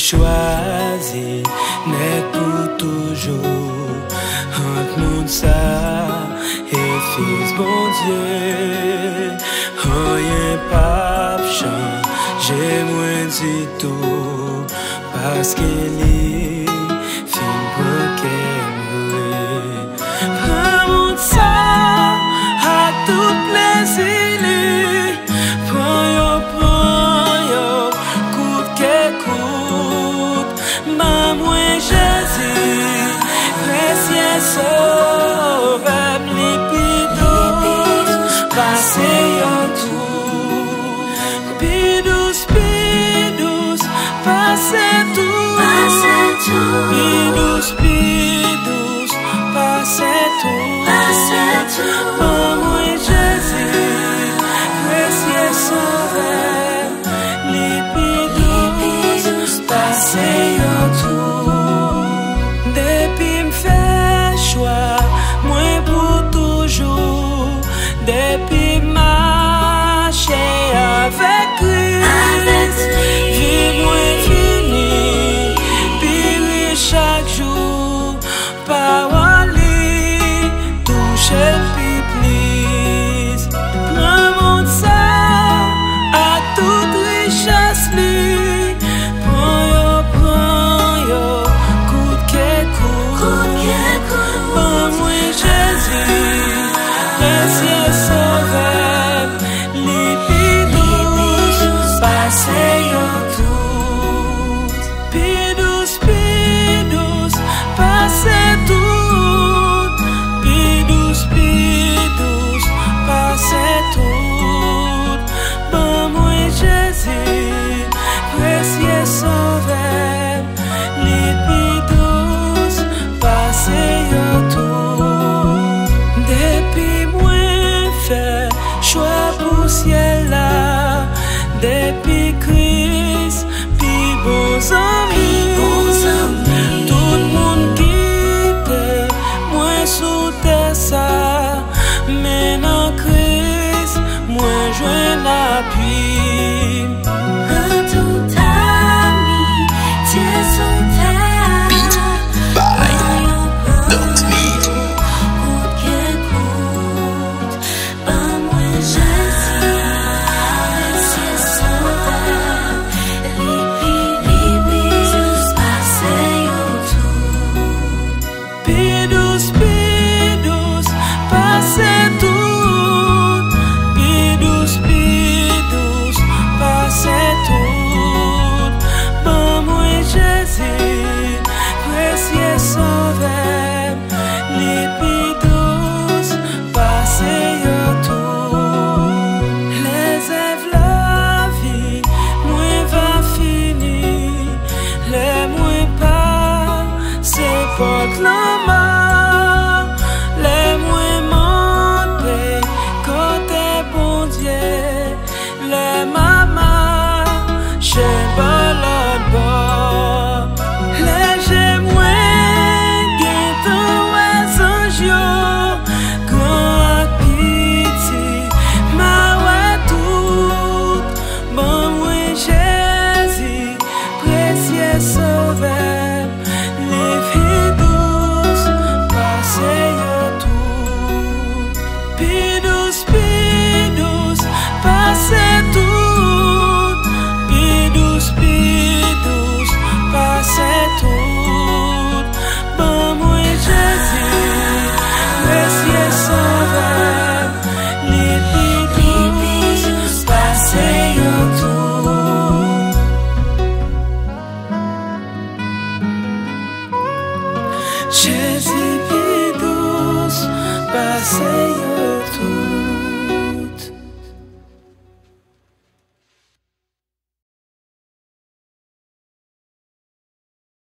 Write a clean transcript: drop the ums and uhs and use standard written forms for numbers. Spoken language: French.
choisi n'est pour toujours entre monde ça et fils bon Dieu. Rien pas changer moins du tout parce qu'il est fin pour qu'elle prends monde ça à toutes les îles. Prends yo coûte que coûte. Ma moi Jésus précieux sauveur lipidous passez en tout. Pidous passez tout. Pidous passez tout. Ma moi Jésus précieux sauveur lipidous passez en tout. Depuis m'fait choix moi pour toujours. Depuis marcher avec Christ, vie moins fini, puis chaque jour, parole toucher puis please. Prends mon ça à toute richesse lui. Prends yo, coûte que coûte. Bon moi Jésus, précieux sauveur, lipidous passez en tout. Pidous passez tout. Pidous passez tout. Bon moi Jésus, précieux sauveur, lipidous passez en tout. Depuis moi fait choix pour ciel là. Depuis Christ, puis bons amis. Tout le monde quitte, moi sous terre ça. Mais dans Christ, moi joins l'appui. Tout ami, Dieu son terre. Beat by Don't Need. Coûte que coûte, pas moi Jésus, précieux sauveur, lipidous passez en tout. Pidous passez tout. Pidous passez tout. Bon moi Jésus, précieux sauveur, lipidous passez tout. Les œuvres la vie, moi va finir. Les moi pas, c'est pas clamant. Les moi monter, côté bon Dieu. Les mamas, j'ai pas l'autre bord. Les j'ai moins guetton ouais anjo. Grand piti, ma ouais tout. Bon moi Jésus, précieux sauveur, les filles douces, passez tout. Pidous passez tout. Pidous passez tout. Bon moi Jésus, précieux sauveur, lipidous passez tout. Jésus pidous passez